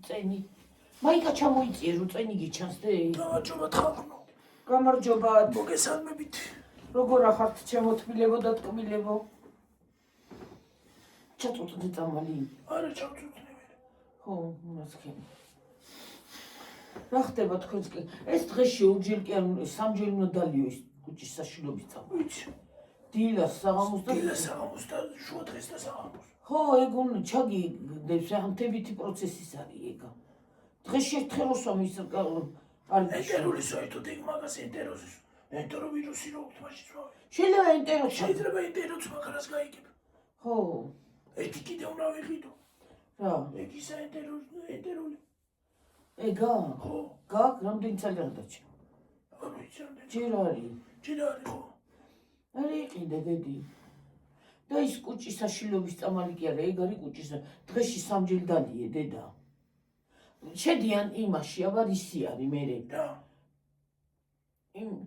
წენი. მაიკა ჩამოიწიე რო წენი გიჩანს დე. გამარჯობა თხალხნო. გამარჯობა. მოგესალმებით. როგორ ახართ ჩემო თბილებო და ტკბილებო? ჩაწუწდი წამალი. არა ჩავწუწნე ვერ. ხო, მასქენ. რა ხდება თქვენს კი? ეს დღეში ორჯერ კი არ სამჯერ უნდა დალიო ის კუჭის საშინობის წამალი. ვიცი. დილას საღამოს და შუა დღეს და საღამოს. ხო, ეგ უნდა ჩაგიდებს, ამთებითი პროცესის არის ეგა. დღეში ერთხელ როსვამ ის არის. ენტერული საერთოდ ეგ მაგას ენტეროვირუსი რო ვთქვათ მაშინ სხვა. შეიძლება ენტერო. შეიძლება ენტეროც მაგას გაიგებ. ხო. ერთი კიდე უნდა ვიყიდო. რა? ეგ ისა ენტერული. ეგა? ხო. გაქვს რამდენი წელი გადაჭი? არ ვიცი რამდენი. ჯერ არის. ჯერ არის ხო. არ იყიდე დედი. და ის კუჭის საშინობის წამალი კი არა, ეგ არის კუჭის. დღეში სამჯერ დალიე დედა. შედიან იმაში, აბა ისი არის მერე. რა?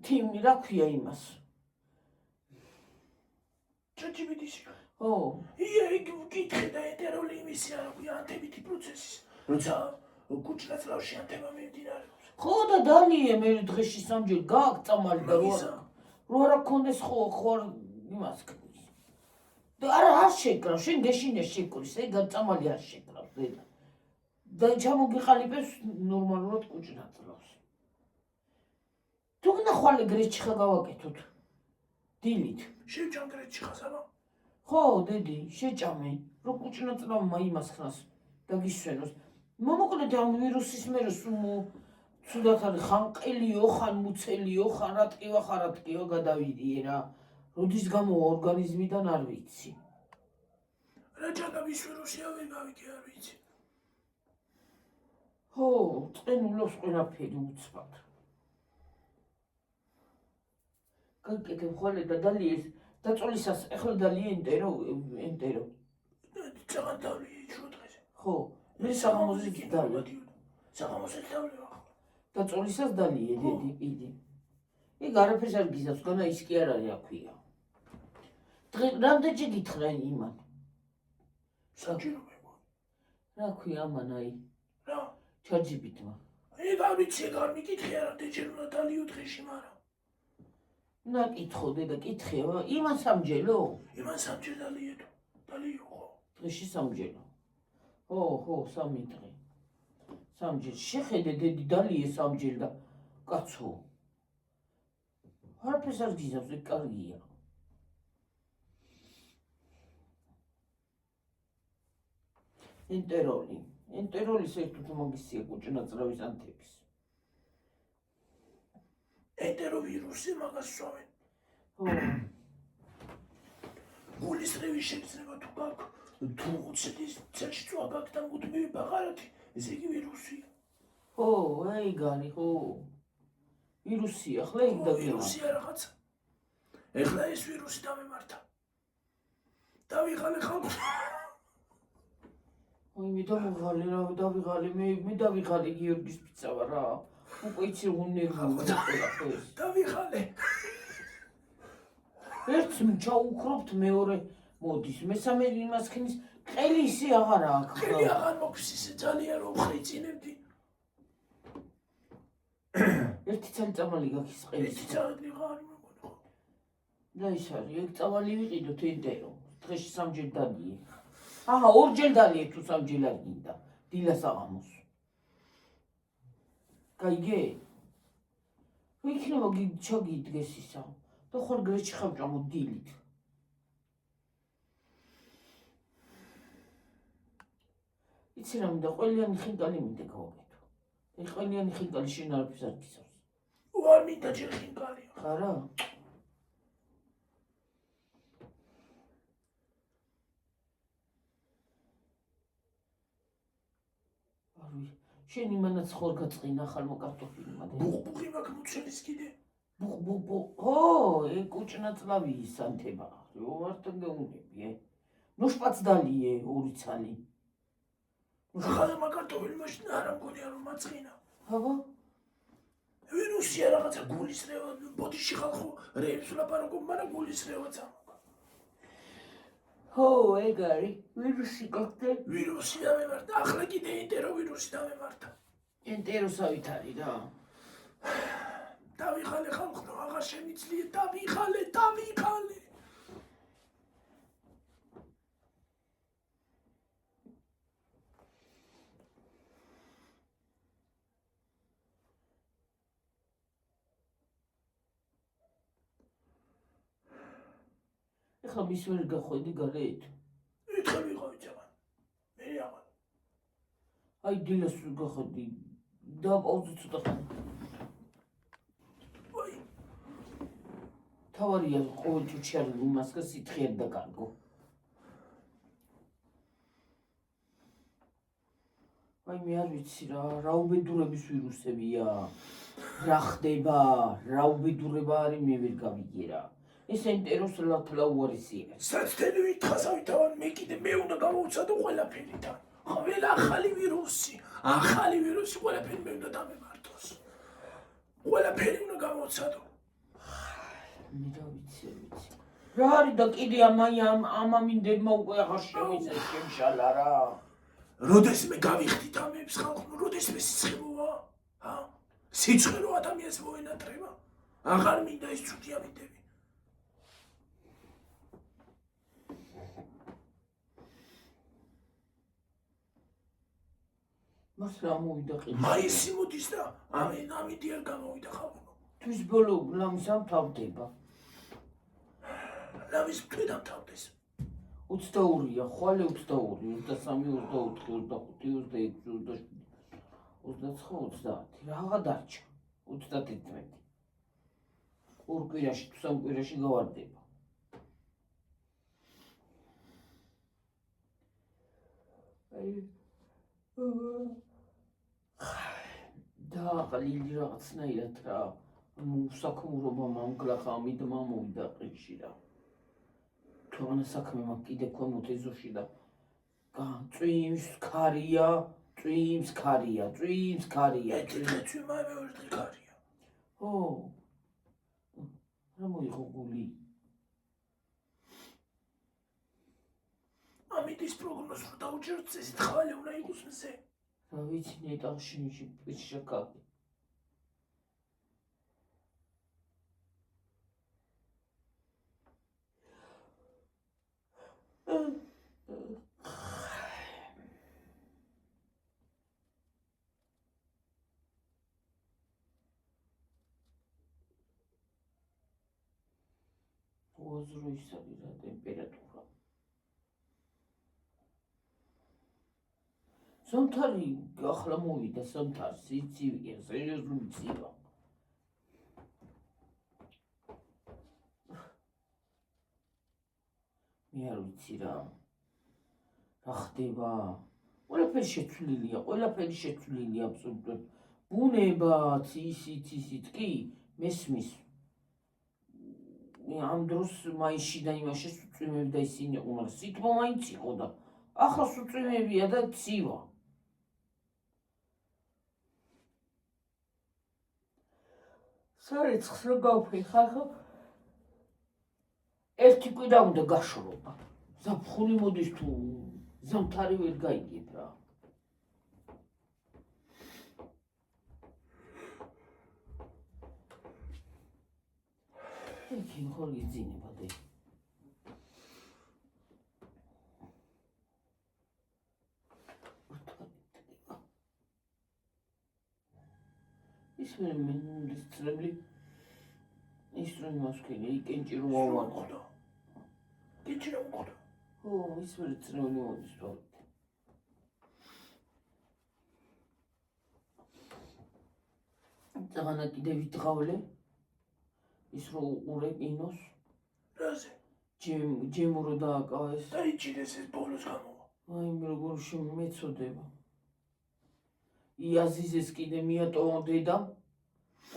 თიმი რა ქვია იმას? ChatGPT-ში. ხო. ეგ ვკითხე და ენტერული იმისი არა ქვია ანთებითი პროცესის. როცა კუჭნაწლავში ანთება მიმდინარეობს. ხო და დალიე მე დღეში სამჯერ გაქვს წამალი და რო არა გქონდეს ხო იმას კრის. და არა არ შეკრავ, შენ გეშინე შეკრის, ეგ წამალი არ შეკრავ დედა. და ჩამოგიყალიბებს ნორმალურად კუჭნაწლავს. თუ გინდა ხვალ გრეჩი ხა გავაკეთოთ. დილით. შევჭამ გრეჩი ხას აბა? ხო, დედი, შეჭამე, რო კუჭნაწლავმა იმას ხნას დაგისვენოს. მომოკლედ ამ ვირუსის მერე ცუდად არის ხან ყელიო, ხან მუცელიო, ხან რატკივა, ხან რატკივა გადავიდიე რა. როდის გამოვა ორგანიზმიდან არ ვიცი. რა ჯაგაბის ვირუსია ვერ გავიგე არ ვიცი. ხო, წენულობს ყველაფერი უცბად. გაკეთებ ხოლე და დალიეს დაწოლისას ეხლა დალიე ენტერო. წაღან დავლიე შუა დღეს. ხო, მე საღამოზე დალიე. საღამოზე დავლიე ახლა. დაწოლისას დალიე დედი კიდე. ეგ არაფერს არ გიზავს, განა ის კი არ არის რა ქვია. რამდენჯერ გითხრა იმან? საჯერო მეგო. რა ქვია ამან აი? რა? ChatGPT-მა. ეგ არ ვიცი, ეგ არ მიკითხე რამდენჯერ უნდა დალიო დღეში, მაგრამ. და კითხო დედა, კითხევა, იმან სამჯერო? იმან სამჯერ დალიო ხო? დღეში სამჯერო. ხო, სამი დღე. სამჯერ. შეხედე დედი დალიე სამჯერ და კაცო. არაფერს არ გიზავს, ეგ კარგია. ენტეროლი საერთოდ მაგისია კუჭნაწლავის ანთების. ენტეროვირუსი მაგას სვავენ. ხო. გულისრევი შეიძლება თუ გაქვს, თუ ცელში წვა გაქვს და მუდმივი ბაღარათი, ესე იგი ვირუსია. ხო, ეგ არის, ხო. ვირუსია, ახლა ეგ დაგიმა. ვირუსია რაღაცა. ეხლა ეს ვირუსი დამემართა. დავიღალე ხალხს. მე დავიღალე, მე დავიღალე გიორგის პიცავა რა. უკვე იცი უნერვია ყველაფერს. დავიღალე. ერთს ჩაუქრობთ, მეორე მოდის, მესამე იმას ხნის, ყელი ისი აღარა აქვს. ყელი აღარ მოქვს ისე ძალიან რომ ხრეწინებდი. ერთი წელი წამალი გაქვს ყელი. ერთი წელი აღარ მოგონო. და ის არის, ეგ წამალი ვიყიდოთ ენტერო. დღეში სამჯერ დალიე. აჰა, ორჯერ დალიე თუ სამჯერ არ გინდა. დილას საღამოს. გაიგე? ვიქნება ჩაგიდგეს ისა. და ხარ გრეჩი ხავჭამო დილით. იცი რა მინდა, ყველიანი ხინკალი მინდა გავაკეთო. ეგ ყველიანი ხინკალი შენ არაფერს არ გისავს. არ მინდა ჯერ ხინკალი. არა? შენ იმანაც ხორ გაწყინა ხალმო კარტოფილი მადე. ბუხბუხი მაქვს მუცელის კიდე. ხო, ეგ კუჭნაწლავი ის ანთება. რო ვართან გეუნები. ნუშპაც დალიე ორი ცალი. ხალმა კარტოფილი მაშინ არა მგონია რომ მაწყინა. აბა? ვირუსია რაღაცა გულისრევა, ბოდიში ხალხო რეებს ვლაპარაკობ, მაგრამ გულისრევაც ამოვა. ხო, ეგ არის. ვირუსი გახდე? ვირუსი დამემართა. ახლა კიდე ენტერო ვირუსი დამემართა. ენტეროსავით არის რა. დავიხალე ხალხო, აღარ შემიძლია, დავიხალე. ეხლა მის ვერ გახვედი გარეთ. ეთქე ვიყავი ძაღან. მე აღარ. აი დილას ვერ გახვედი. დავყავდი ცოტა ხანი. ვაი, თავარია ყოველ წუთში არ იმასკა სითხე არ დაკარგო. აი მე არ ვიცი რა უბედურების ვირუსებია. რა ხდება, რა უბედურება არის მე ვერ გავიგე რა. ეს ენტეროს ლათლა უარესია. საცდელი ვითხასავი თავად მე კიდე მე უნდა გამოვცადო ყველაფერიდან. ყოველ ახალი ვირუსი ყველაფერი მე უნდა დამემართოს. ყველაფერი უნდა გამოვცადო. მე რა ვიცი. რა არის და კიდე ამამინდებმა უკვე აღარ შემიძლია შემშალა რა. როდესმე გავიხდით ამებს ხალხო, როდესმე სიცხემოა? სიცხე რო ადამიანს მოენატრება. აღარ მინდა ის ცუდი ამიტები. მას რა მოვიდა ყიდი? მაისი მოდის და ამიტი არ გამოვიდა ხალხო. თვის ბოლო ლამის ამ თავდება. ლამის თვიდან თავდეს. 22-ია, ხვალე 22, 23, 24, 25, 26, 27, 29, რაღა დარჩა? 31. ორ კვირაში თუ სამ კვირაში გავარდება. დააყლილი რაღაცნაირად რა. უსაქმურობა მამგლახა ამიდმა მოვიდა ყიში რა. თორემ საქმე მაგ კიდე ქვემოთ ეზოში და წვიმს ქარია. ეთქე მე ვერ დღიქარია. ო. რა მოიღო გული? ამიტის პროგნოზს რო დაუჭერთ წესით ხვალე უნდა იყოს მზე. რა ვიცი ნეტახში პიშაკა. უაზრო ის არის რა ტემპერატურა. ზამთარი ახლა მოვიდა ზამთარი სიცივეა, სერიოზული ცივა. მე არ ვიცი რა ხდება. ყველაფერი შეცვლილია აბსოლუტურად. ბუნებაც ისიც კი მესმის. ამ დროს მაისში და იმაში სუწვიმები და ისინი იყო, მაგრამ სითბო მაინც იყო და ახლა სუწვიმებია და ცივა. სარეცხს რო გავფრთხილ ხო? ერთი კვირა უნდა გაშრობა. ზაფხული მოდის თუ ზამთარი ვერ გაიგებ რა. ეხი ხორი ძინება და ის მე ისწრები ის რომ მასკინი კენჭი რომ ავარყო. კენჭი რომ ყო. ო ის მე ისწრები მოდის თო. წაღანა კიდე ვითღავლე. ის რო უყურე კინოს. რაზე? ჯემო რო დააკავეს. დაიჭირეს ეს ბოლოს გამოვა. აი მე როგორ შემეწოდება. იაზიზეს კიდე მიატოვა დედამ.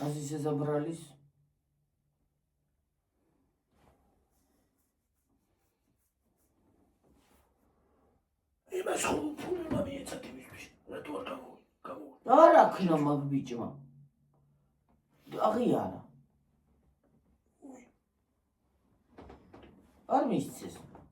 აზიზე ზაბრალის. იმას ხულფული მამიეცათ იმისთვის. რატო არ გამოვა? არ აქნა მაგ ბიჭმა. აღიარა. არ მისცეს.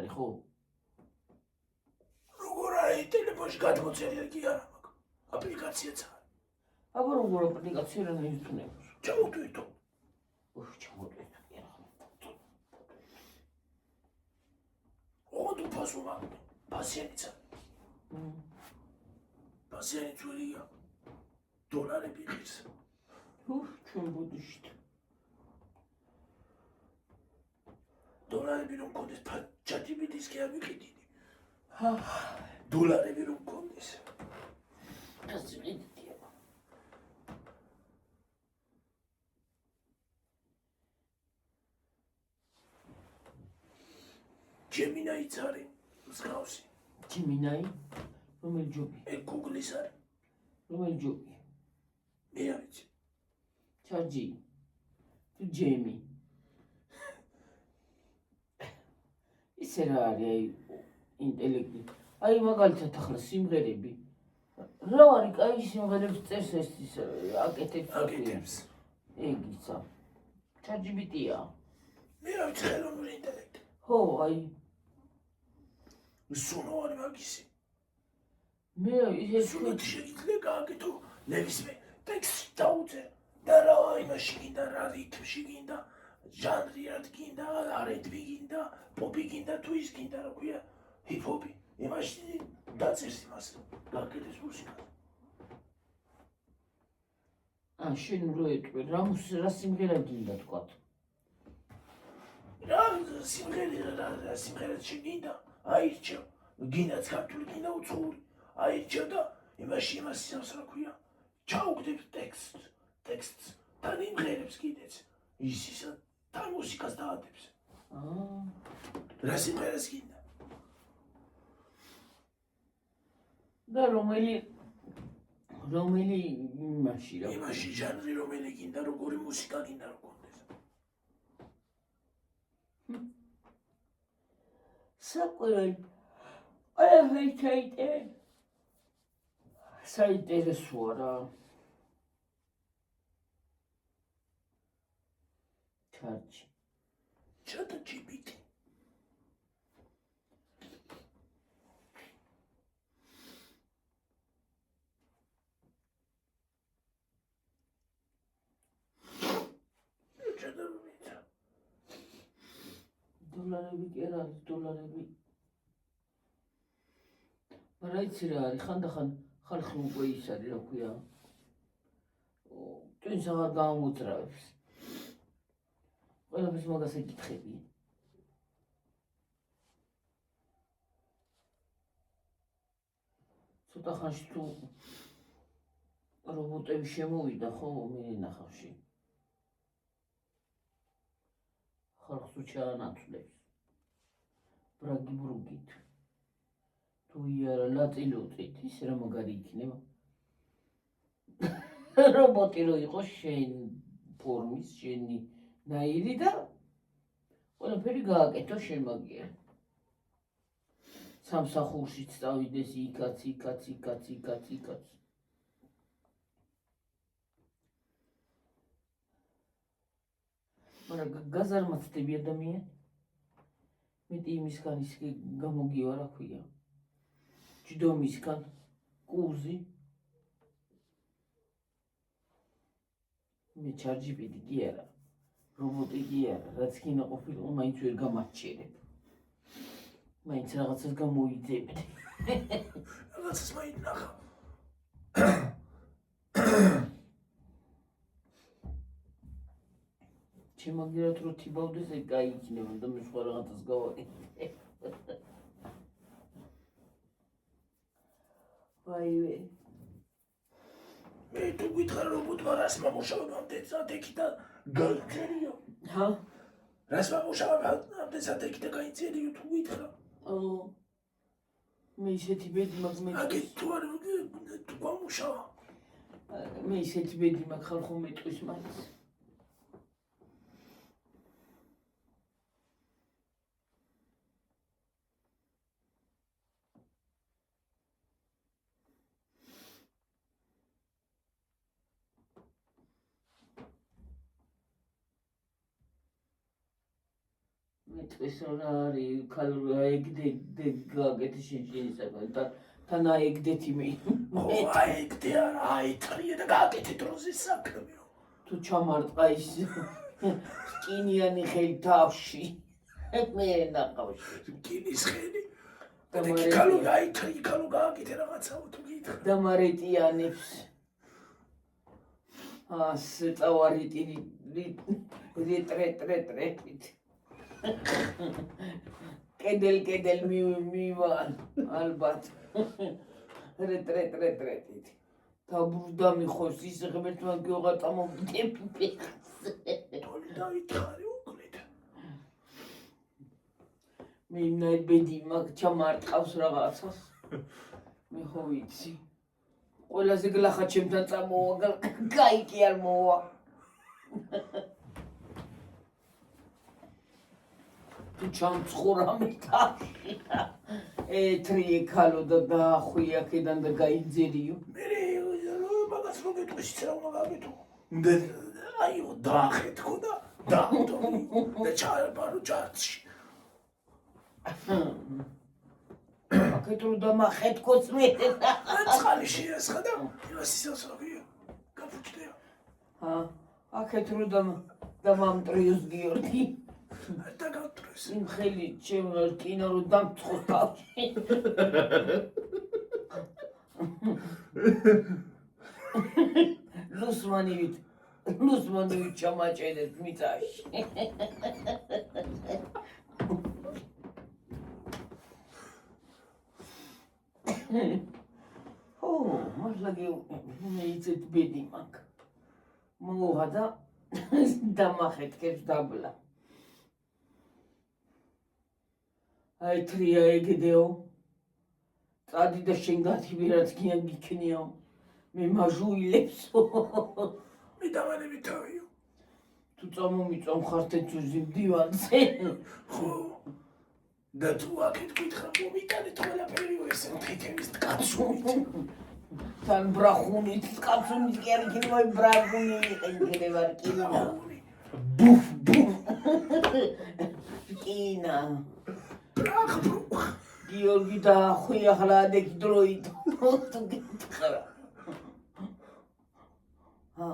არის, ხო? როგორ არის ტელეფონში გადმოწერილი კი არა მაქვს. აპლიკაციაც არის. აბა როგორ აპლიკაცია რა ნეცნობს? ჩამოტვირთო. ოჰ, ჩამოტვირთო კი არა. ოღონდ უფასო მაქვს. პასიენცა. პასიენი ძვირია. დოლარები ღირს. უჰ, ჩვენ ბუდიშით. დოლარები რომ მქონდეს ChatGPT-ს კი არ ვიყიდი. ჰა, დოლარები რომ მქონდეს. ეს ვიდეო. Gemini-იც არის მსგავსი. Gemini? რომელი ჯობი? Google-ის არის. რომელი ჯობი? მე არ ვიცი. ჩარჯი. თუ ჯემი. ისე რა არის აი ინტელექტი. აი მაგალითად ახლა სიმღერები. რა არის კაი სიმღერებს წერს ეს ის აკეთებს. ეგიცა. ChatGPT-ა. მე არ ვიცი ხელოვნური ინტელექტი. ხო, აი სუნოვანი მაგისი. მე ეს სუნოთი შეიძლება გააკეთო ნებისმიერ ტექსტს დაუწერ და რა იმაში გინდა რა რითმში გინდა ჟანრი რა გინდა R&B გინდა პოპი გინდა თუ ის გინდა რა ქვია ჰიპ-ჰოპი იმაში დაწერს იმას გააკეთეს მუსიკას. შენ რო ეტყვი რა სიმღერა გინდა თქვა? რა სიმღერაც შეგინდა აირჩევ გინდაც ქართული გინდა უცხოური აირჩევ და იმაში იმას ისავს რა ქვია ჩაუგდებ ტექსტს თან იმღერებს კიდეც ისა თან მუსიკას დაადებს. რა სიმღერას გინდა და რომელი იმაში რა იმაში ჟანრი რომელი გინდა როგორი მუსიკა გინდა რო გქონდეს. საკვირველი საინტერესოა რა. ჩარჯი. ChatGPT. დოლარები კი არ არის დოლარები. მაგრამ იცი რა არის ხანდახან ხალხი უკვე ის არის რა ქვია. ტვინს აღარ გამოუძრავებს. ყველაფერს მაგას ეკითხები. ცოტა ხანში თუ რობოტები შემოვიდა ხო მე ნახავში. ხალხს უჩაანაცვლებს. ბრაგი ბრუგით. თუ იარა ლაწილოწით ის რა მაგარი იქნება. რობოტი რო იყოს შენ ფორმის შენი ნაირი და ყველაფერი გააკეთო შენ მაგია. სამსახურშიც წავიდეს იქაც. მაგრამ გაზარმაცდები ადამიანი. მეტი იმისგან ის გამოგივა რა ქვია. ჯდომისგან კუზი. მე ChatGPT კი არა. რობოტი კი არა. რაც გინდა ყოფილიყო მაინც ვერ გამარჩერებ. მაინც რაღაცას გამოიძებდი. რაღაცას მაინახა. შემაგერად რო თიბავდეს ეგ კაი იქნება და მე სხვა რაღაცას გავაკეთებ. ვაივე. მე თუ გითხრა რობოტმა რას მომუშავება ამდენად ეკიდა გაიძერიო. ჰა? რას მომუშავება ამდენად ეკიდა გაიძერიო თუ გითხრა. მე ისეთი ბედი მაქვს მე. აგეთ თუ არ თუ გამუშავა. მე ისეთი ბედი მაქვს ხალხო მეტყვის მაინც. მეტყვის რა არის ქალური აეგდე გააკეთე შენი საკუთარი და თან აეგდეთი მე. აეგდე არა აიტრია და გააკეთე დროზე საქმეო. თუ ჩამარტყა ის რკინიანი ხელი თავში. მე ნახავში. რკინის ხელი. და იქალო აიტრი იქალო გააკეთე რაღაცაო თუ გითხრა. და მარეტიანებს. ასე წავარიტი რეტრეტრეტრეტით. კედელ მივა ალბათ. რეტრეტრეტრეტით. დაბრუნდა მიხოს ის ღმერთმა გიოღარ წამოვიდები ფეხზე. თოლი დაითხარი უკლით. მე იმნაირ ბედი მაქვს ჩამარტყავს რაღაცას. მე ხო ვიცი. ყველაზე გლახა ჩემთან წამოვა, კაი კი არ მოვა. თუ ჩამწხურა მეტაში. ეთრი ქალო და დაახვია აქედან და გაიძერიო. მე მაგას რო გეტყვის რა უნდა გაკეთო. და აიო დაახეთქო და დაუდო და ჩაებარო ჯარცში. აქეთრო და მახეთქოს მე. წყალი შეასხა და იმას ისევ საგია. გაფუჭდეო. ჰა, აქეთრო და მამტრიოს გიორგი. და გავტრეს. იმ ხელი ჩემ რკინა რო დამწხოს თავში. ლუსმანივით ჩამაჭედეთ მიწაში. მართლა მე იცით ბედი მაქვს. მოვა და დამახეთქებს დაბლა. აი ტრია ეგდეო. წადი და შენ გათიბი რაც გიან გიქნიო. მე მაჟუილებსო. მე დავანები თავიო. თუ წამომიწვამ ხართეცუზი მდივანზე. ხო. და თუ აქეთ გითხრა მომიტანეთ ყველაფერიო ესე თითების კაცუნით. თან ბრახუნით კაცუნით კი არ იქნება ბრაგუნი იყენდება რკინა. ბუფ. რკინა. ბრახ. გიორგი დაახვია ხლა ადეკ დროით. თუ გითხრა. ჰა.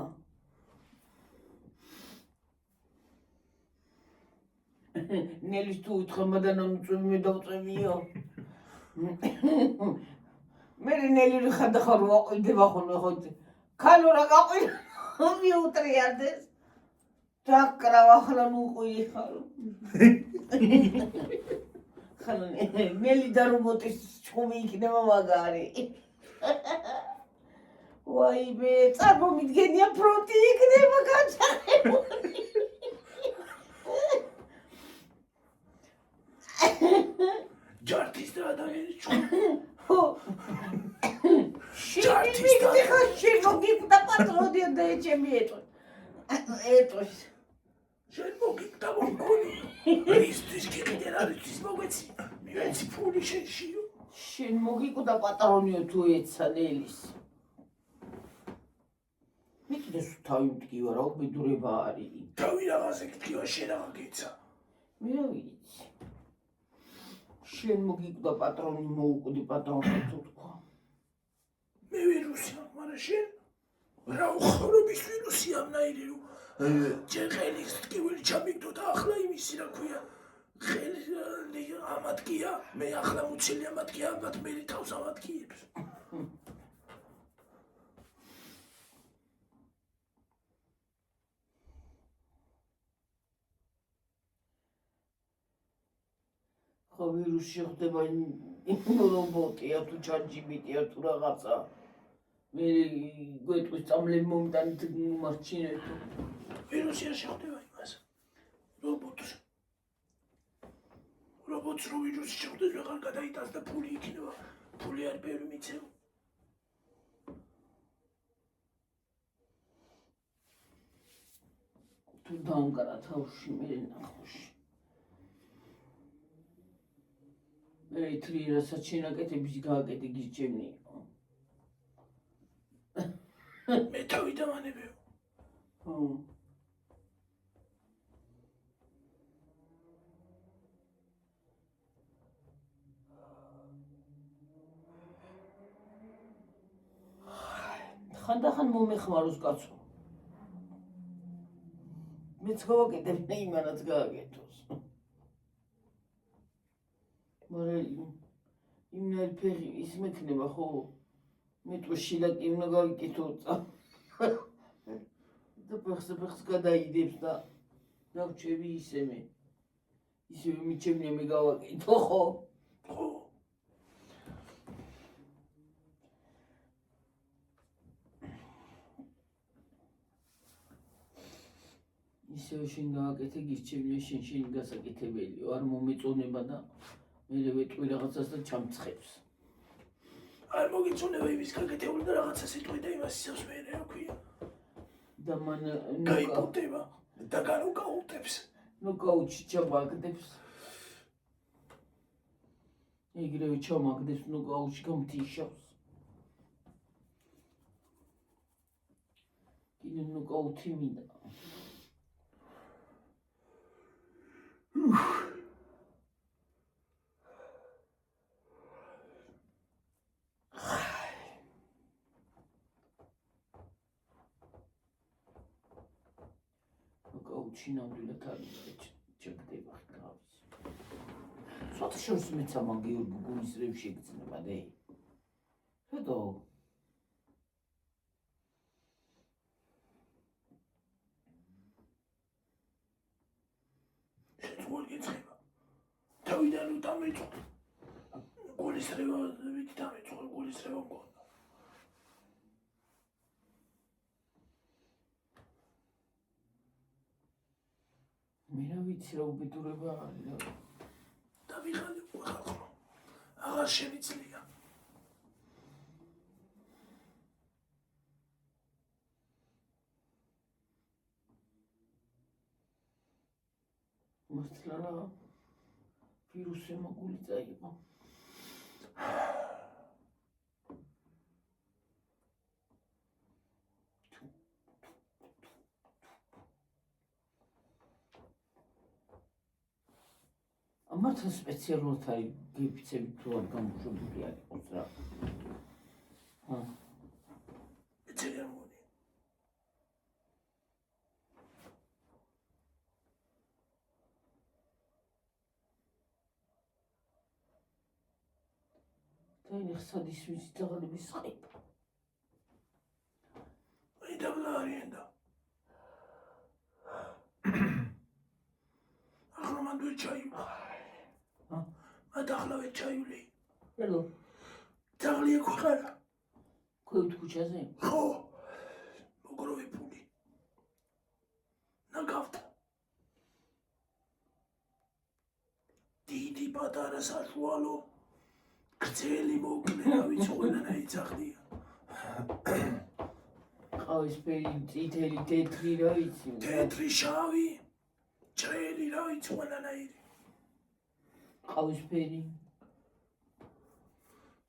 ნელის თუ უთხრა და ნამწვევი მე დავწევიო. მე ნელი ხარ ვაყიდება ხოლმე ხო ქალო რა გაყვი მიუტრიარდეს დაკრავა ხლა ნუყვი ხალ ხალ ნელი და რობოტის ჩხუბი იქნება მაგარი ვაიმე წარმომიდგენია ფრონტი იქნება გაჩაღებული ჯართის და ადამიანის ჩხუბი ჯართის და შენ მოგიკვდა პატრონია და ეჩემი ეტოს შენ მოგიკვდა მოგონი ისთვის კიდე რა ისთვის მოგეცი მივეცი ფული შენშიო შენ მოგიკვდა პატრონიო თუ ეცა ნელის მე კიდე თავი მტკივა რა უბედურება არის თავი რაღაცა გტკივა შენ აღარ გეცა მე რა ვიცი შენ მოგიკვდა პატრონი მოუკვდი პატრონს თუ თქვა მე ვირუსია მაგრამ შენ რა უხარობის ვირუსი ამნაირი რომ ჯერ ხელის ტკივილი ჩამიგდო და ახლა იმისი რა ქვია ხელი ამატკია მე ახლა მუცელი ამატკია ალბათ მე თავს ამატკიებს ხო ვირუსი ხდება იმ რობოტია თუ ჩაჯიბიტია თუ რაღაცა მე გვეტყვის წამლები მომიტანით მარჩინეთო ვირუსი არ შეხვდება იმას რობოტს რო ვირუსი შეხვდეს ვეღარ გადაიტანს და ფული იქნება ფული არ ბევრი მიცემ თუ დამკარა თავში მე ნახოში მე თრირასაც შენაკეთების გააკეთე გიჩემნიო მე თავი დამანებეო ხო ხანდახან მომეხმაროს კაცო მეც გავაკეთებ მე იმანაც გააკეთოს მაგრამ იმნაირი ფეხი ის მექნება ხო მე თუ შილაკი უნდა გავიკეთო და ფეხს გადაიდებს და დავჩევი ისევე მიჩემნია მე გავაკეთო ხო ხო ისევე შენ გააკეთე გირჩევნია შენ გასაკეთებელიო არ მომეწონება და მე ვეტყვი რაღაცას და ჩამცხებს არ მოგიწონება იმის გაკეთებული და რაღაცა სიტყვი და იმას ისევს მე რა ქვია და მან გაიკუტება და განუკაუტებს ნოკაუტში ჩამაგდებს ეგრევე ჩამაგდებს ნოკაუტში გამთიშავს კიდე ნოკაუთი მინდა ნოკაუტში ნამდვილად არის ჩაგდება ხტავს სოთა შორს მეცა მაგიურ გულის რევ შეგძნება დე რატო გეცხება თავიდან ու დამეწყო გულის რევა ვით დამეწყო გულის რევა მქონდა მე რა ვიცი რა უბედურება არის და ვიღალე ხალხო აღარ შემიძლია მართლა რა ვირუსი მაგული წაიღო ამართან სპეციალურად არის გიფიცები თუ არ გამოშვებული არ იყოს რა ეცელი არ მგონია ხსად ისმის ძაღლების ყიպ. აი დაბლარიანდა. ახლა მან დუე ჩაი. მადახლავე ჩაივლი. ელო, ძაღლი ექვეყარა. ქვევით ქუჩაზე? ხო. მოგროვი ფული. ნაგავდა. დიდი პატარა საშუალო. გრძელი მოკლე რა ვიცი ყველანაირი ძაღლია. ყავისფერი, წითელი, თეთრი რა ვიცი. თეთრი, შავი, ჭრელი რა ვიცი ყველანაირი. ყავისფერი,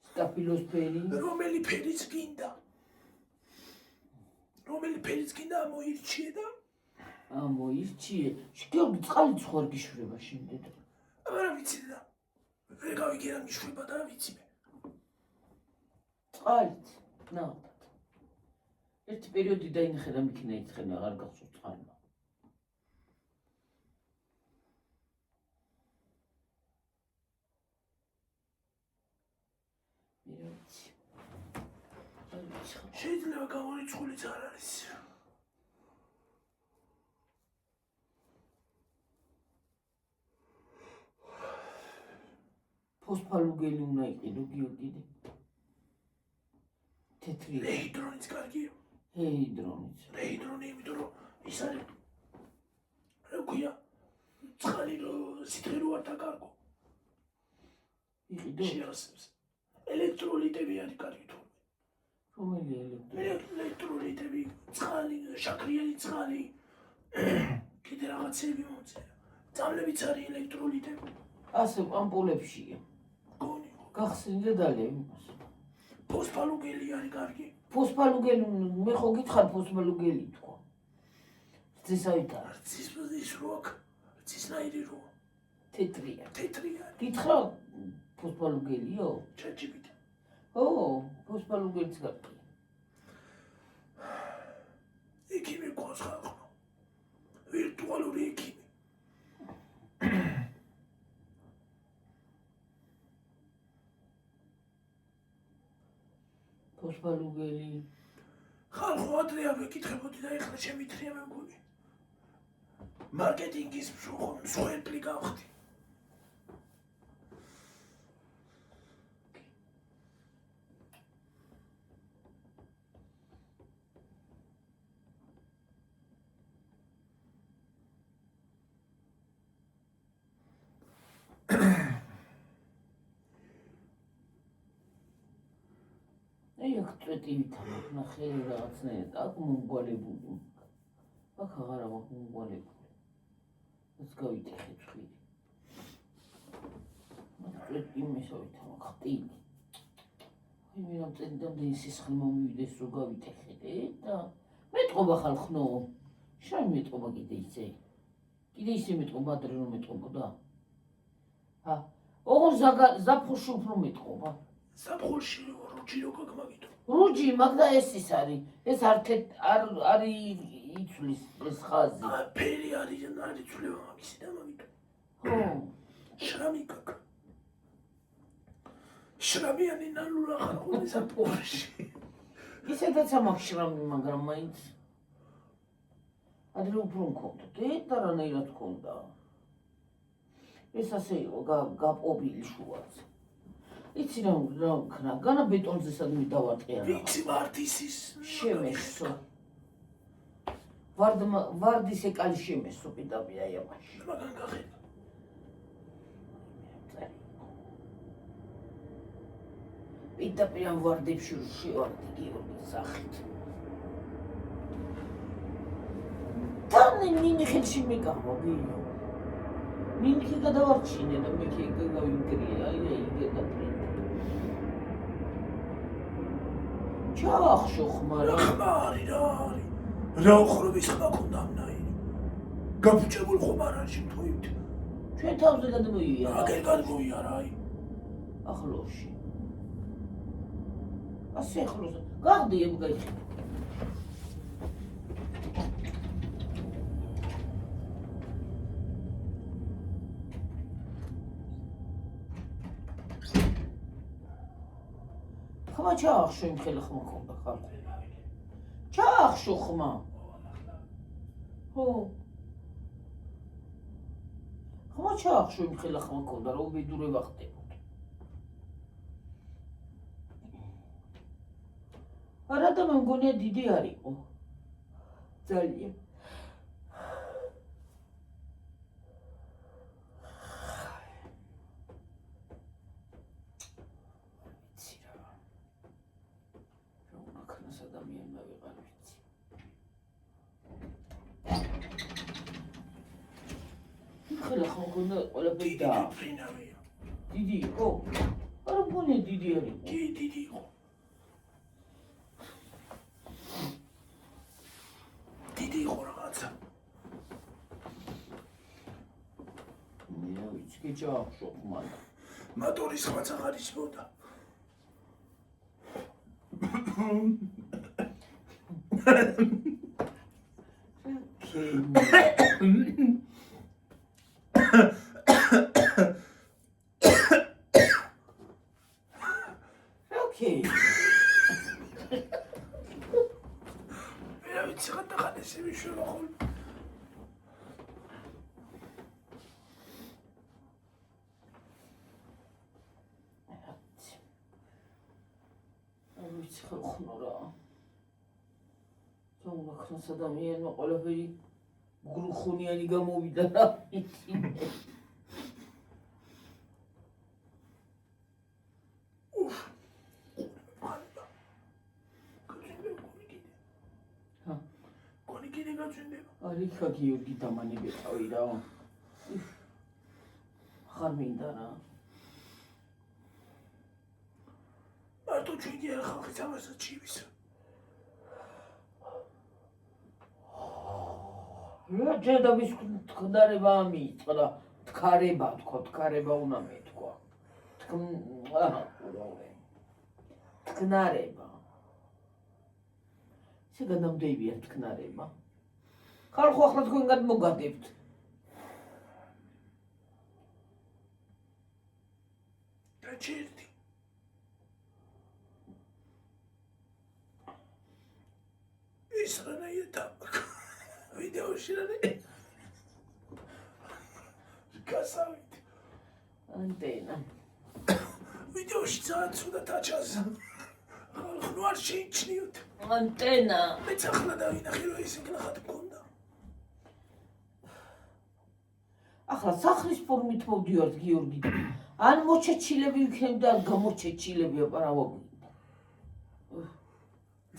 სტაფილოსფერი. რომელი ფერიც გინდა? რომელი ფერიც გინდა მოირჩიე და? მოირჩიე. შეგეუბნი წყალი ხوار გიშვება შემდეგ. არა ვიცი და. ვეღავი რა მიშვება და რა ვიცი მე. წყალით, ნახეთ. ერთი პერიოდი დაინახე რა მიქნა იცხენ აღარ გახსოვს წყალმა. შეიძლება გამორიცხულიც არ არის. ფოსფალუგელი უნდა იყიდო გიორგიდე. თეთრი. რეიდრონიც კარგია. რეიდრონიც. რეიდრონი იმიტომ რომ ის არის რა ქვია წყალი სითხე რო არ დაკარგო. იყიდო. შეასებს. ელექტროლიტები არის კარგი თუ. რომელი ელექტროლიტები, წყალი, შაქრიანი წყალი. კიდე რაღაცები მომწერა. წამლებიც არის ელექტროლიტები. ასე ამპულებშია. გონი. გახსენდა დალე იმას. ფოსფალუგელი არის კარგი. ფოსფალუგელი მე ხო გითხარ ფოსფალუგელი თქვა. წესავით არ. წის როაკ, წისნაირი რო. თეთრია. თეთრია. გითხრა ფოსფალუგელიო? ჩაჭიბით. ო, ფოსფალუგელიც გაყია. ექიმი ყავს ხალხო. ვირტუალური ექიმი. ფოსფალუგელი. ხალხო ადრე არ ვეკითხებოდი და ეხლა შემიძლია მე მგონი. მარკეტინგის მსხვერპლი გავხდი. აქ წვეტივითა ნახე რაღაცნაირად აქ მომგვალებული. აქ აღარა მაქვს მომგვალებული. ეს გავიტეხე ცხირი. აქ წვეტი მესავითა მაქვს ხტილი. აი მე რომ წედამდე სისხლი მომივიდეს რომ გავიტეხე და მეტყობა ხალხნო. შენ მეტყობა კიდე ისე. კიდე ისე მეტყობა ადრე რომ მეტყობოდა. ოღონ ზაფხულში უფრო მეტყობა. ზაფხულში რუჯი რო გაგმაგიდო. რუჯი მაგდა ეს ის არის. ეს არ იცვლის ეს ხაზი. ფერი არის იცვლება მაგისი და მაგიტო. ხო. შრამი გაკ. შრამიანი ნალულა ხალხო ზაფხულში. ისედაც მაქვს შრამი, მაგრამ მაინც ადრე უფრო მქონდა. და რანაირად მქონდა. ეს ასე იყო გაპობილი შუაზე. იცი რა ვქნა, განა ბეტონზე სადმე დავატყია რა. ვიცი ვარდისის შემესო. ვარდის ეკალი შემესო პირდაპირ აი ამაში. მაგან გახედა. პირდაპირ ამ ვარდებში შევარდი გიორგის სახით. ნინი ხელში მეკავა ნინი გადავარჩინე და მე გავიგრია აი გადაპრინტ. ჩახშო ხმარა. ხმარი რა არის? რა უხრობის ხმა ქონდა ამნაირი? გაფუჭებული ხომ არ არის შემთხვევით? ჩვენ თავზე გადმოიარა. აგერ გადმოიარა აი. ახლოში. ასე ახლოს. გახდი ემ გაიხი. ხმა ჩაახშო იმ ხელა ხმა ქონდა ხალხო. ჩაახშო ხმა. ხო. ხმა ჩაახშო იმ ხელა ხმა ქონდა რომ უბედურება ხდებოდა. არა და მე მგონია დიდი არისო. ძალიან. ხელა ხმა ქონდა ყველაფერი და ფრინავია. დიდი იყო? არა მგონია დიდი არისო. დიდი იყო. დიდი იყო რაღაცა. მე ვიცი გეჭაახშო ხმა. მოტორის ხმაც აღარ ისმოდა. Okay. მე ვიცი რა დახანესი ვიშოვა ხოლმე. ვიცი ხალხო რა. თუმცა ადამიანმა ყველაფერი გრუხუნიანი გამოვიდა რა ვიცი. არიქა გიორგი დამანებეყავი რა. ხარ მინდა რა. მარტო ჩვენი არ ხალხის ამასაც ჩივის. რა ჯედავის თქნარება ამიწყდა. თქარება თქო, თქარება უნდა მეთქვა. თქნარება. ესე გადამდევია თქნარება. ხალხო ახლა თქვენ გადმოგადებთ. გაჩერდი. ის რანაირად ვიდეოში რა გასავით. ანტენა. ვიდეოში ძალიან ცუდა დაჩას. ხალხო არ შეიჩნიოთ. ანტენა. მეც ახლა დავინახე რომ ის იქნახად მქონდა. ახლა სახლის ფორმით მოვდივართ გიორგი. ან მოჩეჩილები ვიქნები და ან გამოჩეჩილები აპარავაგunda.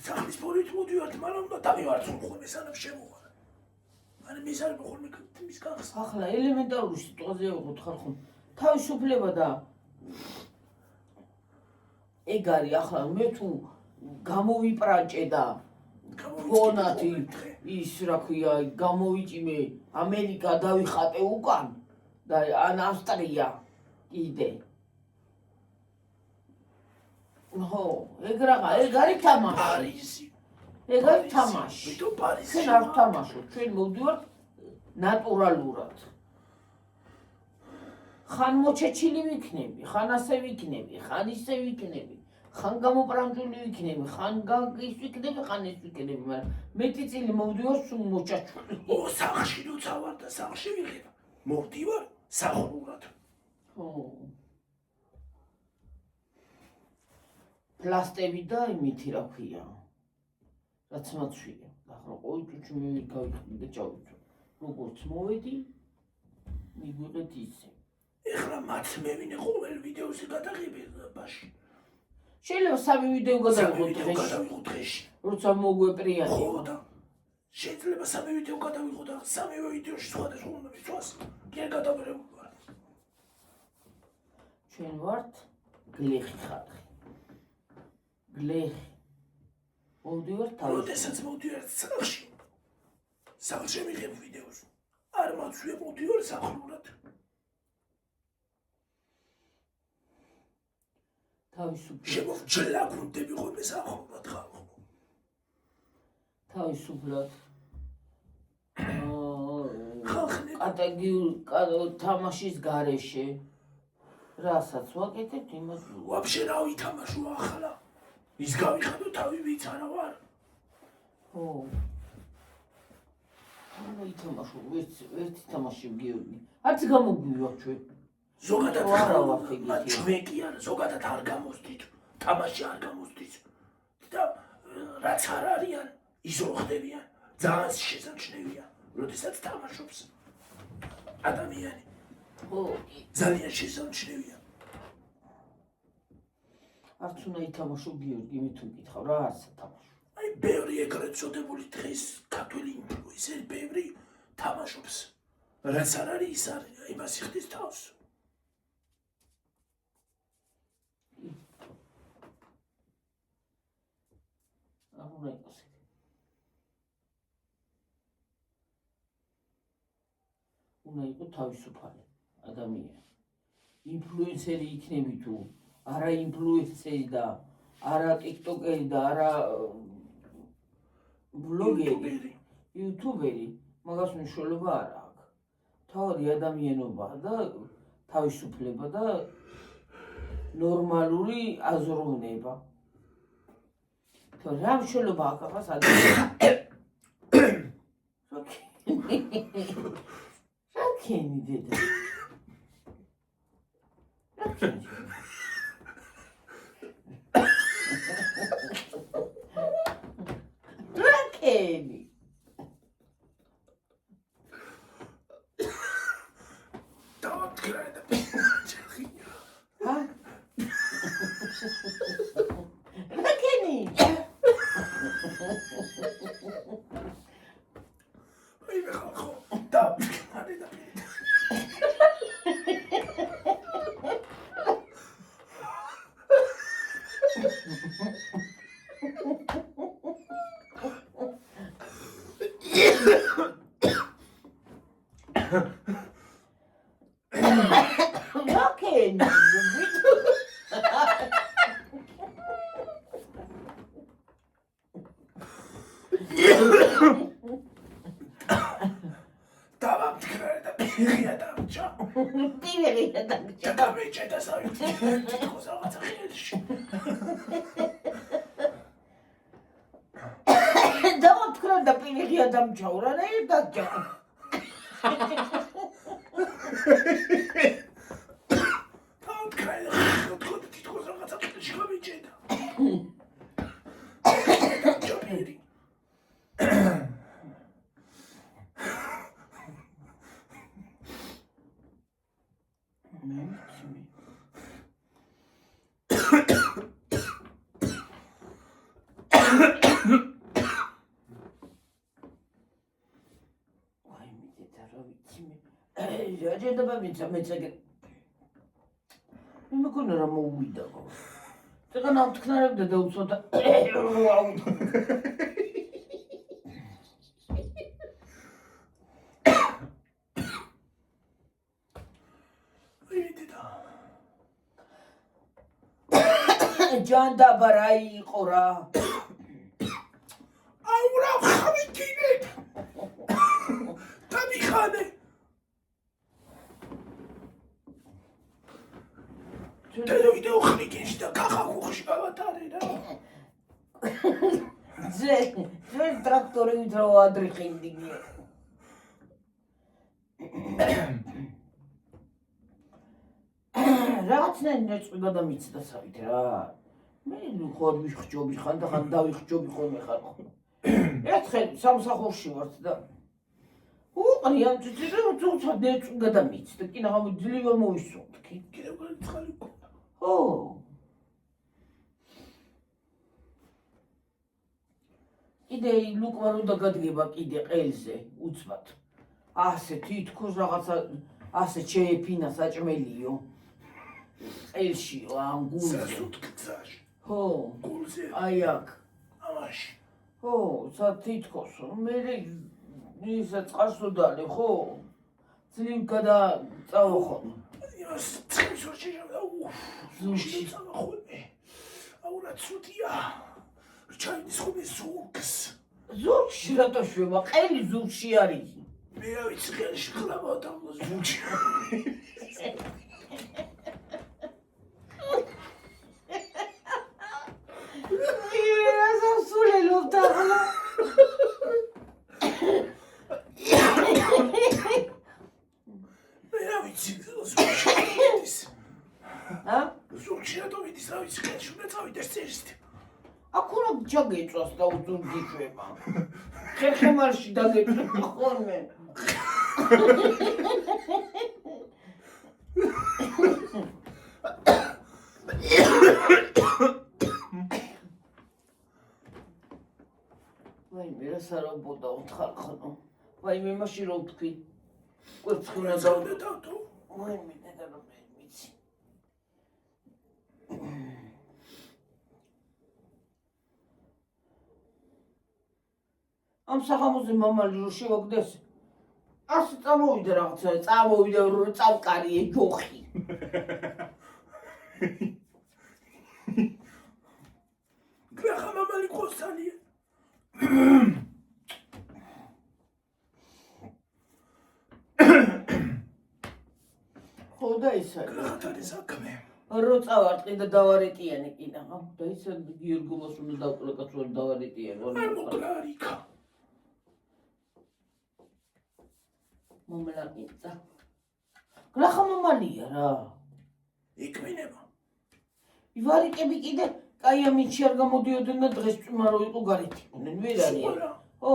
სახლის ფორმით მოვდივართ, მაგრამ უნდა დავივარცხო ხოლმე სანამ შემოვარ. ანუ მის არ ხოლმე მის გახსნა. ახლა ელემენტარული სიტუაცია ვიყოთ ხალხო. თავისუფლება და ეგ არის ახლა მე თუ გამოვიპრაჭე და ფონათი ის რა ქვია გამოვიჭიმე ამერიკა დავიხატე უკან და ან ავსტრია კიდე. ხო, ეგ რაღა, ეგ არის თამაში. პარიზი. ეგ არის თამაში. ვიტო პარიზი. ჩვენ არ ვთამაშობთ, ჩვენ მოვდივართ ნატურალურად. ხან მოჩეჩილი ვიქნები, ხან ასე ვიქნები, ხან ისე ვიქნები. ხან გამოპრანჭული ვიქნები, ხან ის ვიქნები, ხან ეს ვიქნები, მაგრამ მეტი წილი მოვდივარ სულ მოჩაჩული. ო, სახლში როცა ვარ და სახლში ვიღებ. მოვდივარ სახლურად. ხო. პლასტები და იმითი რა ქვია. რაც მაცვია. ახლა ყოველ წუთში მე გავიხდი და ჩავიწვა. როგორც მოვედი, მიგვიყეთ ისე. ეხლა მათ მევინე ყოველ ვიდეოზე გადაღებებაში. შეიძლება სამი ვიდეო გადავიღოთ დღეში. როცა მოგვეპრიანი. ხო და შეიძლება სამი ვიდეო გადავიღოთ და სამივე ვიდეოში სხვადასხვა უნდა მიცვას. კი არ გადავერებული ვარ. ჩვენ ვართ გლეხი ხალხი. გლეხი. მოვდივართ თავის. როდესაც მოვდივართ სახლში. სახლში ვიღებ ვიდეოს. არ მაცვია მოვდივარ სახლურად. თავისუფლად. შემოვჭრა გუნდები ხოლმე სახლურად ხალხო. თავისუფლად. ხალხი კატეგორიულ თამაშის გარეშე. რასაც ვაკეთებთ იმას. ვაფშე რა ვითამაშო ახლა. ის გავიხადო თავი ვიც არა ვარ. ო. ანუ ითამაშო, ერთი თამაში გიორგი. არც გამოგვივა ჩვენ. ზოგადად არა ვარ ეგეთი. ჩვენ კი არა, ზოგადად არ გამოსდით. თამაში არ გამოსდით. და რაც არ არიან, ის რო ხდებიან, ძალიან შესამჩნევია, როდესაც თამაშობს ადამიანი. ო, ძალიან შესამჩნევია. არც უნდა ითამაშო გიორგი, მე თუ მკითხავ რა არც ათამაშო. აი, ბევრი ეგრეთ წოდებული დღეს ქართველი ინფლუენსერი ბევრი თამაშობს. რაც არ არის, ის არის, იმას იხდის თავს. არ უნდა იყოს. უნდა იყოს თავისუფალი ადამიანი. ინფლუენსერი იქნები თუ არა ინფლუენსერი და არა ტიკტოკერი და არა ბლოგერი, იუთუბერი, მაგას მნიშვნელობა არ აქვს. თავი ადამიანობა და თავისუფლება და ნორმალური აზროვნება. რა მნიშვნელობა აქვს ადამიანს? Rakeni dedi. Rakeni. Rakeni. Tamam, kredi. Ha? Rakeni. Ay be kalko. Tamam, hadi da. Rakeni. Tamam, kredi. Ya tamam, ciao. Biberi adam. Tamam, çayda sabit. Tikoza atayış. Tamam, tkran da biberi adam çavra ne yapacak? Tamam, kredi. Tikoza atayış. Kabin çayda. Çabiri. Ay mi dedi abi kimi? Acaba ben mesela მე მგონი რა მოუვიდა ხო. წეგან ამთქნარებდა და უცოდა ჯანდაბა რა იყო რა. აურა ხმიკინე. დამიხანე. Televizyon xmikinში და კახაკუხში გავატარე რა. ძველ ტრაქტორით რა ადრიხინდი გია. რაღაცნაირ ნეწვი გადამიცდა სავით რა. მე ხარ ვიხჯობი ხანდახან დავიხჯობი ხოლმე ხარ ხო. ერთხელ სამსახურში ვართ და უყრი ამ ციცი უცოდ ნეწვი გადამიცდა. კი ნახავ ძლივ მოვისუნთქი. კიდევ გაიცხალი ხო. ო კიდე ლუკმა რო დაგადგება კიდე ყელზე უცბად ასე თითქოს რაღაცა ასე შეეფინა საჭმელიო ყელში ამ გულზე სასუთკცაში ხო გულზე აი აქ ამაში ხო თითქოს მე ისა წყარსუდალი ხო ძლივ გადაწავხო ცხიმს ვერ შეჟავდა ზურგში წამახოლე აურა ცუდია ჩაინის ხოლმე ზურგს ზურგში რატო შვება ყელი ზურგში არის მე არ ვიცი ხელში ხლაბა და ზურგში ზურგშიადოვიდის რა ვიცი ხელში უნდა წავიდეს წერისტი აქუნა ჯაგეწვას და უძურგიშვება ხერხემარში დაგეწვა ხოლმე ვაიმე რა სარობოდა უთხარხნო ვაიმე მაშინ რო ვთქვი კვერცხი უნდა დავდო ვაიმე დედა რომ მიცი ამ საღამოზე მამალი რო შევაგდეს ასე წამოვიდა რაღაცა წამოვიდა რომ წავკარიე ჯოხი გრახა მამალი ყოსალია ხო და ისა გრახათარი საქმე რო წავარტყი და დავარეტიანე კიდე და ისა გიორგოვას უნდა დავკლა კაცო დავარეტიანე არ მოკლა რიკა მომლაკიცა გრახა მამალია რა იკვინება ივარიკები კიდე კაი ამიჩი არ გამოდიოდნენ და დღეს წვიმა რო იყო გარეთ იყვნენ ვერ არიან ო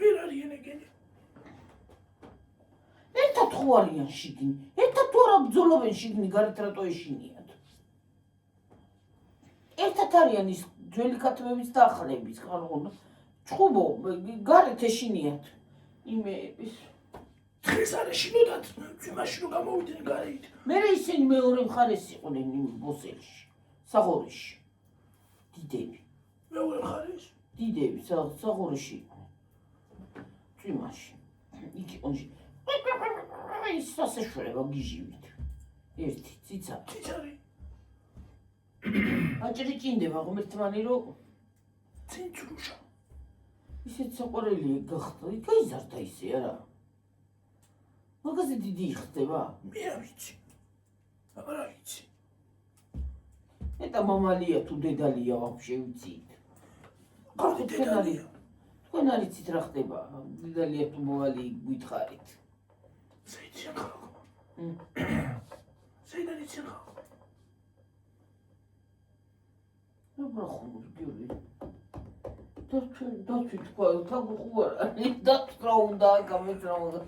ვერ არიან ეგენი ერთად ხო არიან შიგნი ერთად თუ არა ბრძოლობენ შიგნი გარეთ რატო ეშინიათ ერთად არიან ის ძველი ქათმების და ახლებიც ხალხო ჩხუბო გარეთ ეშინიათ იმეების დღეს არ ეშინოდათ წვიმაში რო გამოვიდნენ გარეთ მერე ისინი მეორე მხარეს იყვნენ იმ ბოსელში საღორიში დიდები მეორე მხარეს დიდები საღორიში იყვნენ წვიმაში იქ იყვნენ ის სასეშვება გიჟივით ერთი ციცარი აჭრი ჭინდება ღმერთმანი რომ ცინცრუშა ისეთ საყვარელი გახდა გაიზარდა ისე არა მაგაზე დიდი იხდება მე არ ვიცი არ ვიცი ეტა მამალია თუ დედალია ვაფშე ვიცით კარგი დედალია თქვენ არ იცით რა ხდება დედალია თუ მომალი გითხარით საიდან ხალხო საიდან იცი ხალხო რა ხომ გიორი დათვი თქვა თაგუხوار დათქრა უნდა გამეცრა უნდა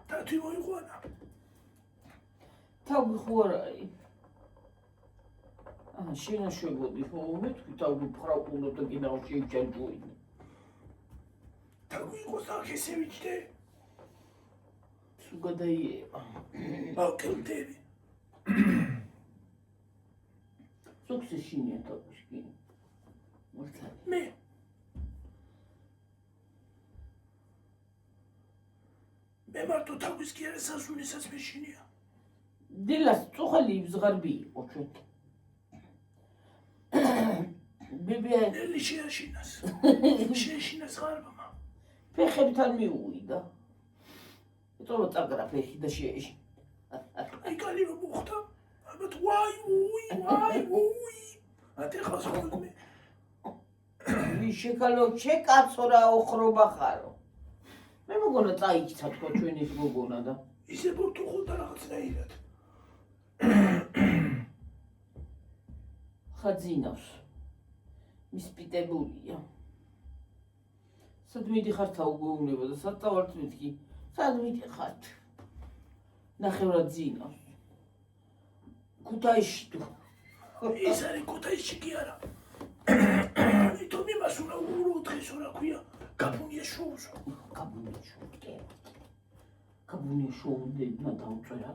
დათვი მოიყვანა თაგუხوار არის შენაშვებოდი ხო მეთქვი თაგუ ფხრა უნდა და კიდევ შეიჭანჭუინე თაგუ იყო სახესევიჩდე სუგადაიება აკელდები სუქსეშინია თაგუშკი მართალი მე მარტო თაგვის კი არა სასუნისაც მეშინია დილას წუხელი ზღარბი იყო ჩვენ ბებია ნელი შეაშინას შეაშინას ღარბმა ფეხებთან მიუვიდა ეტყობა წაგრა ფეხი და შეეშინა აი კალი რომ მოხდა ალბათ ვაი ათე ხას ხოლმე ვიშეკალო ჩეკაცო რა ოხრობა ხარო მე მოგონა წაიქცა თქო ჩვენის გოგონა და ისე პორტუხალდა რაღაცნაირად ხაძინავს მის პიტებულია სად მიდიხარ თაუგოუნება და სად წავართ მეთქი სად მიდიხართ ნახევრად ძინავს ქუთაისში თუ ის არის ქუთაისში კი არა ითომ იმას უნდა ურო დღეს რა ქვია გაბუნია შოუს გაბუნია შოუ და დაუწერა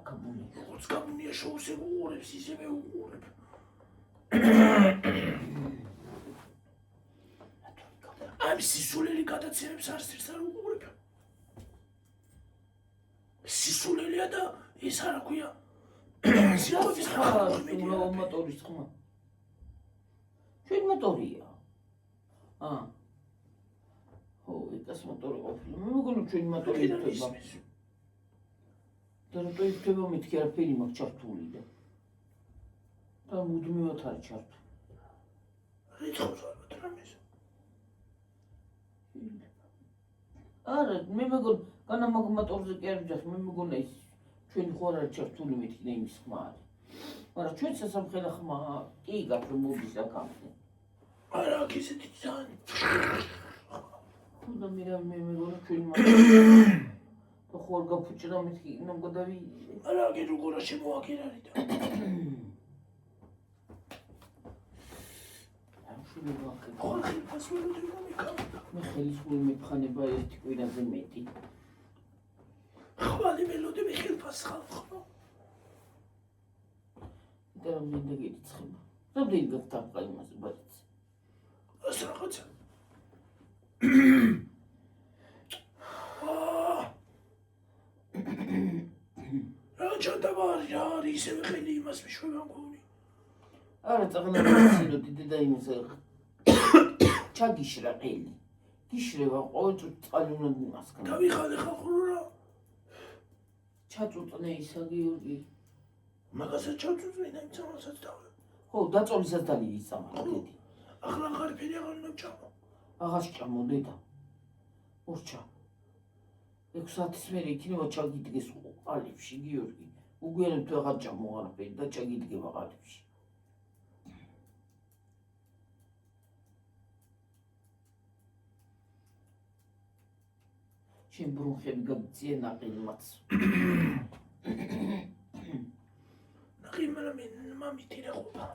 გაბუნია შოუს უყურებს ისე მე უყურებ ამ სისულელი გადაცემებს არც არ უყურებ სისულელია და ის არა ქვია სიყვარულის ხმა მოტორის ხმა ჩვენ მოტორია ო ეკას მოტორი ყოფილი მე მგონი ჩვენ მოტორი იქნება და რატო იქნება მეთქი არაფერი მაქვს ჩართული და მუდმივად არის ჩართული რიცხავს ალბათ რამეს არა მე მგონი განა მაგ მოტორზე კი არ ვიძახ მე მგონი ის ჩვენი ხო არ არის ჩართული მეთქი და იმის ხმა არის. მაგრამ ჩვენ სასამხელა ხმა კი გაქვს რომ მოდის აქამდე. არა, აქ ისეთი ძალიან. და მე მეგონა ჩვენი და ხო არ გაფუჭრა მეთქი ნამ გადავი. არა, აქ როგორ შემოაგერარი და. ხო, ხელფას ველოდი რომ მიკავდა. მე ხელისმული მეფხანება ერთი კვირაზე მეტი. ხვალი ველოდი მე ხელფას ხალხო. და მე დაგიცხება. რამდენი გახდა იმაზე ბარიც. ეს რაღაცა. რა ჩატაბარი რა არის ისევ ხელი იმას მიშვება მგონი. არა წაღლავდა სინოდი და იმასე ჩაგიშრა ყელი. გიშრება ყოველწუთი წყალი უნდა იმასგან. დავიხალე ხალხო რა. ჩაწუწნე ისა გიორგი. მაგასაც ჩაწუწნე და იმცამასაც დავე. ხო, დაწოლისაც დალი ისამარა დედი. ახლა ღარფერი აღარ უნდა ჩამო. აღარ ჩამო დედა. ორჩა. 6 საათის მერე იქნება ჩაგიდგეს ყალიფში გიორგი. უგვიანებ თუ აღარ ჩამო არაფერი და ჩაგიდგება ყალიფში. შენ ბრუნხები გაგწიე ნაყინმაც. ნაყინმა მე მამითი რა ყოფა.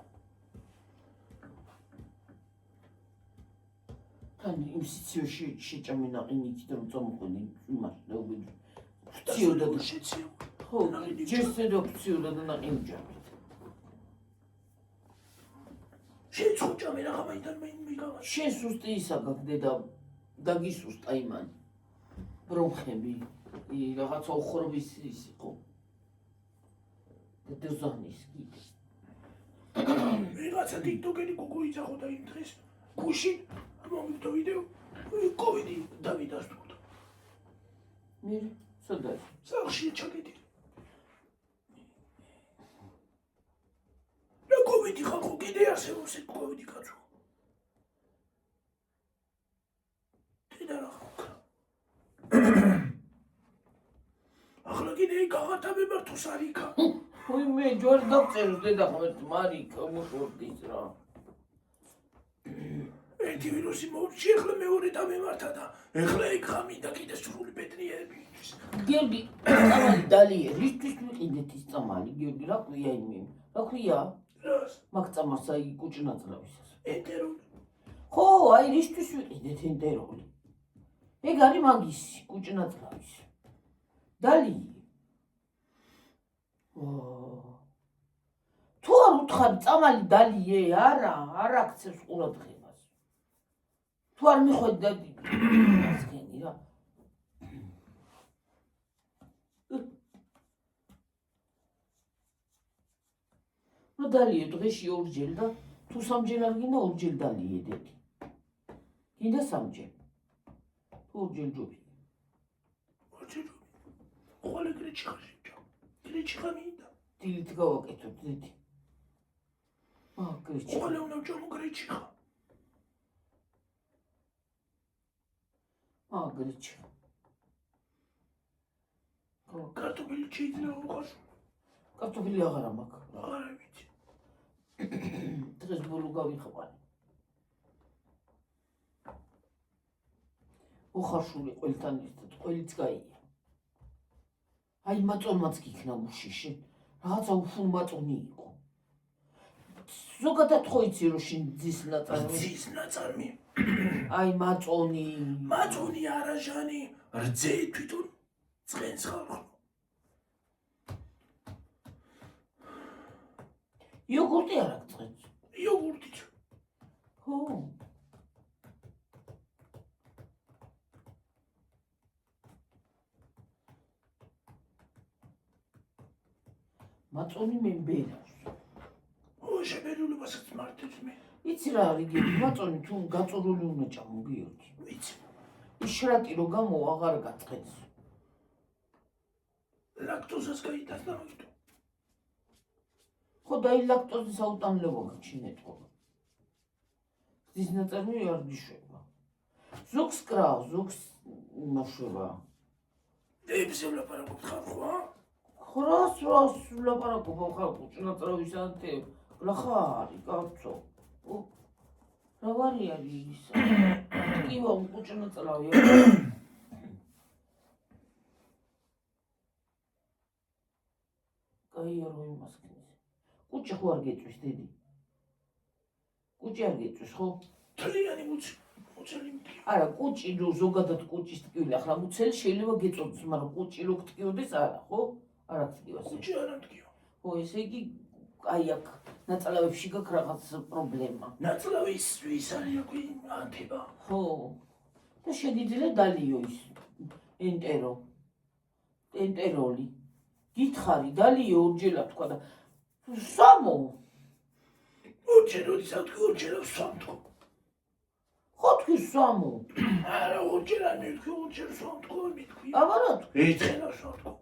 თან იმ სიცივში შეჭამე ნაყინი იქით რომ წამოყვენი იმას და უგედო. ვწიოდა და შეციო. ხო, ჯერსედო ვწიოდა და ნაყინი ჯამით. შენ წუჭამე რა ხამაიდან მე მიგავა. შენ სუსტი ისა გაგდედა დაგისუსტა იმან. ბრუნხები რაღაცა უხრობის ის იყო. და ზონის კიდე. ვიღაცა ტიკტოკერი გოგო იძახო და იმ დღეს გუში მომიგდო ვიდეო კოვიდი დავიდასტურდა. მე სადაც სახლში ჩაგედი. რა კოვიდი ხალხო კიდე არსებობს ეს კოვიდი კაცო. დედა რა ხალხო. ახლა კიდე გაღათაბება თუ სარიკა. ой მე ჯერ დაგწეროს დედა ხომ მარიკა მოხორდის რა. ერთი ვირუსი მოვჭი, ახლა მეორე დამემართა და ახლა ეგ ხამინდა კიდე სრული ბედნიერებისთვის. გიორგი, წამალი დალიე, რისთვის ვიყიდეთ ის წამალი, გიორგი, რა ქვია იმი? რა ქვია? რას? მაგ წამალს აი კუჭნაწლავისას. ენტერული. ხო, აი რისთვის ვიყიდეთ ენტერული? ეგ არის მაგისი, კუჭნაწლავის. დალიე. თუ არ უთხარი წამალი დალიე, არა აქცევს ყურადღებას. თუ არ მიხვედი და ასქენი რა. ნუ დალიე დღეში ორჯერ და თუ სამჯერ არ გინდა ორჯერ დალიე დედი. გინდა სამჯერ. თუ ორჯერ ჯობია. ორჯერ ჯობია. ხოლე გრეჩი ხარჯა. გრეჩი ხამინდა. დილით გავაკეთოთ დედი. გრეჩი. ხოლე უნდა ჯამო გრეჩი ხა. გრეჩი. კარტოფილი შეიძლება უყარს. კარტოფილი აღარა მაქვს. აღარა ვიცი. დღეს ბოლო გავიხმარე. უხარშული ყველთან ერთად, ყველიც გაია. აი მაწონმაც გიქნა გუშიში. რაღაცა უფულ მაწონი იყო. ზოგადად ხო იცი რომ შენ ძის ნაწარმი? ძის ნაწარმი. აი მაწონი. მაწონი არა ჟანი, რძე თვითონ ცხენს ხალხო. იოგურტი არ აღწევს. იოგურტით. ხო. მაწონი მე მბერავს. შეფერილობასაც მარტივ მე. იცი რა არის გიორგი, მაწონი თუ გაწურული უნდა ჭამო გიორგი. ვიცი. ის შრატი რო გამო აღარ გაწყენს. ლაქტოზას გაიტანს და მოიტო. ხო და ლაქტოზის აუტანლობა გაჩინეთო. ძის ნაწარმი არ გიშვება. ზოგს კრავს, ზოგს იმაშვება. დეიბზე ვლაპარაკობთ ხალხო, ხო, რას ლაპარაკობ ხარ კუჭნაწლავის ანთე ლახარი კაცო რა ვარიანი ის კივა კუჭნაწლავია კაია რო იმას ქნის კუჭი ხო არ გეწვის დედი კუჭი არ გეწვის ხო თლიანი მუცელი არა კუჭი რო ზოგადად კუჭის ტკივილი ახლა მუცელი შეიძლება გეწოდეს მაგრამ კუჭი რო გტკივდეს არა ხო არ აქტივას კუჭი არ ამტკიო ხო ესე იგი აი აქ ნაწლავებში გაქვს რაღაც პრობლემა ნაწლავის ვის არის აქვე ანთება ხო და შეგიძლია დალიო ის ენტეროლი გითხარი დალიო ორჯერა თქვა და სამო ორჯერ სამთო ხო თქვი სამო არა ორჯერ არ მეთქვი ორჯერ სამთო მეთქვი აბარა ერთხელ სამთო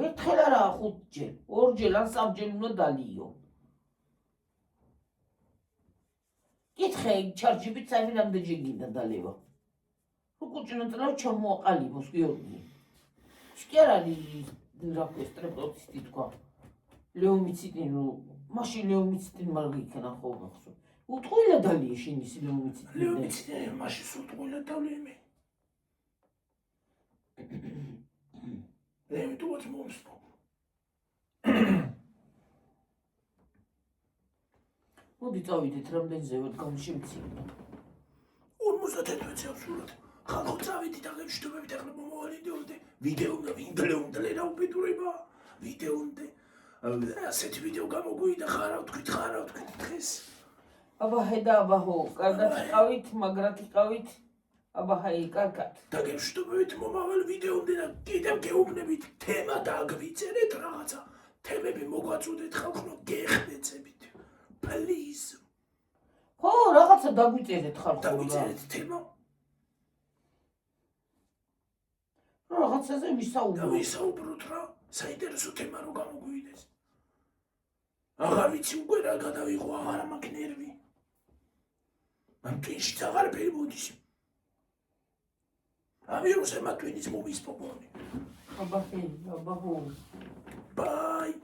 ერთხელ არა ხუთჯერ ორჯერ ან სამჯერ უნდა დალიო გითხე ჩარჯებით საერთოდ რამდენჯერ გინდა დალევა უკუჭნაწლავ ჩამოაყალიბოს გიორგი შკი არ არის რა ქვია სტრეპტოციტი თქვა ლეომიციტინი რო მაშინ ლეომიციტინი მარგი იქნა ხო გახსოვს უტყვილა დალია შენ ის ლეომიციტინი მაშინ უტყვილა დალია მე მე თუ ვარ მომსპო მოდი წავიდეთ რამდენზე ვარ გამშემცინდა 51-ზე აბსოლუტურად ხალხო წავიდით და გემშვიდობებით ახლა მომავალინდეოდე ვიდეო ვინდლეუნდლე რა უბედურება ვიდეონდე ასეთი ვიდეო გამოგვიდა ხარა ვთქვით დღეს აბა ჰედა აბა ხო კარგად იყავით მაგრად იყავით აბა ჰაი კარგად და გემშვიდობებით მომავალ ვიდეომდე და კიდევ გეუბნებით თემა დააგვიწერეთ რაღაცა თემები მოგვაწოდეთ ხალხო გეხმეცებით please ხო რაღაცა დაგვიწერეთ ხალხო დაგვიწერეთ თემა რაღაცაზე ვისაუბროთ რა საინტერესო თემა რო გამოგვიდეს აღარ ვიცი უკვე რა გადავიღო აღარ მაქვს ნერვი ამ twinში აღარაფერი მოდის ავირუსი მათ twin's მომის პოპონი აბა ჰეი აბა ხო bye